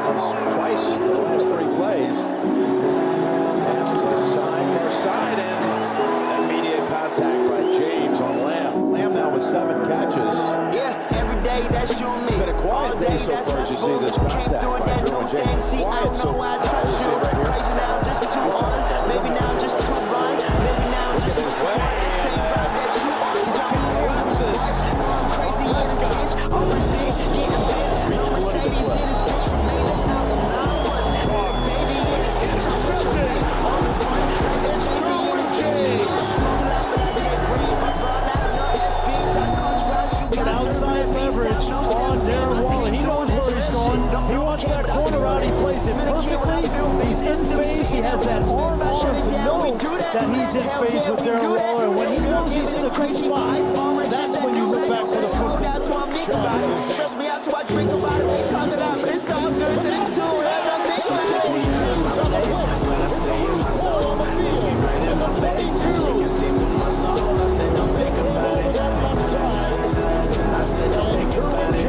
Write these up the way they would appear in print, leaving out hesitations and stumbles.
touchdowns twice in the last 3 plays. Pass to the side, far side, and immediate contact by James on Lamb. Lamb now with 7 catches. Yeah, every day that's you and me. Been a quiet day so far as you see this contact by Derwin James. Quiet so far. You see it right here. Crazy now, just too on. Maybe now just too gone. Maybe now just too far. That same vibe that you on. She's out here. Crazy in this bitch. Overseas, getting bent. No Mercedes in this bitch. Remain the album. Baby in this bitch. I'm rich with me. On the run. Like that Jay-Z in this bitch. Smoke like what I did. Breathe my bra out. No SBs. I coach Ralph. You got outside leverage on Derwin. He knows where he's going. He wants that corner out. He plays it perfectly. He's in phase. He has that arm on him to know that he's in phase with Derwin. And when he knows he's in a good spot, that's when you look back for the football. That's what I'm thinking about it. Trust me, that's what I drink about it. They talk about it, but it's all good to this too. That's what I'm thinking about it. When I stay in my soul, look me right in my face. She can see through my soul. I said, don't think about it. I said, don't think about it.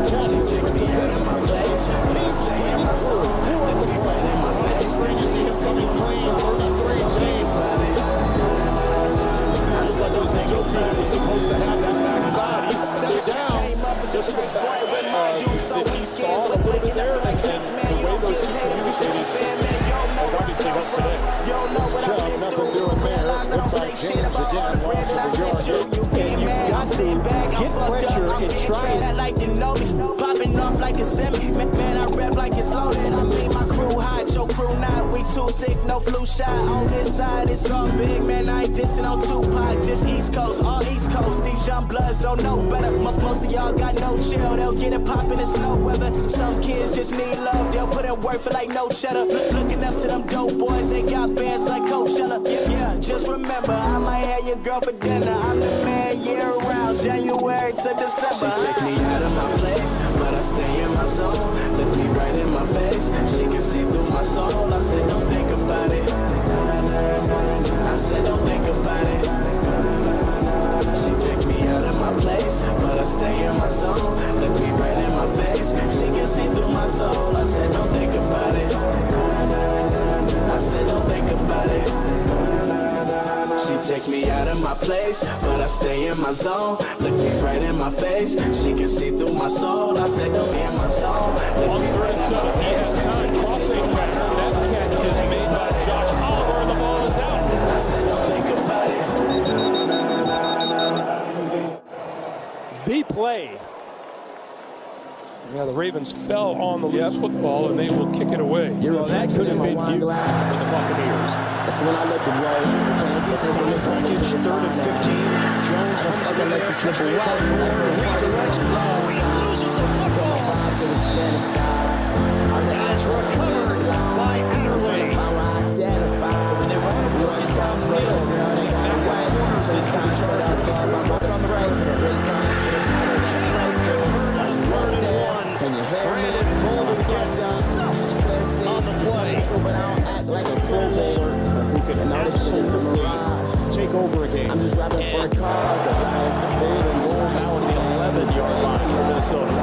She took me out of my place. When I stay in my soul, look me right in my face. You see him coming clean, 33 James. I said, don't think about it. Supposed to have that backside. He stepped down. Just switch boy with my dude, so He saw a little bit there. And the way those two communicated has obviously helped today. Chubb, nothing doing there. Hit by James again. Loss of a yard. And you've got to get pressure and try it. Like you know me, popping off like a semi. Man, I rap like it's loaded. I mean my crew hot, your crew not. We too sick, no flu shot. On this side, it's all big. Man, I ain't dissing on Tupac, just East Coast, all East Coast. These young bloods don't know better. Most of y'all got no chill. They'll get it poppin' in snow weather. Some kids just need love. They'll put in work for like no cheddar. Looking up to them dope boys. They got bands like Coachella. Yeah, just remember, I might have your girl for dinner. I'm the man year round, January to December. She take me out of my place, but I stay in my zone. Look me right in my face. She can see through my soul. I said, don't think about it. I said, don't think about it. She take me out of my place, but I stay in my zone. Look me right in my face. She can see through my soul. I said, don't think about it. I said, don't think about it. She take me out of my place, but I stay in my zone. Look me right in my face. She can see through my soul. I said, don't be in my zone. On threads up, he has time crossing back. That catch is made by Josh Oliver, and the ball is out. I said, don't think about it. The play. Yeah, the Ravens fell on the loose football, and they will kick it away. That could have been huge for the Buccaneers. That's when I look away. Package 3rd and 15. Jones I fucking let you slip away. He loses the football. That's recovered by Adderley. When they want to work it downfield, they back up corners inside Brandon Bolden gets stuffed on the play. Like a pro bowler Who can absolutely take over a game. I'm just rapping for a cause that like the fade and goal. Now on the 11-yard line for Minnesota.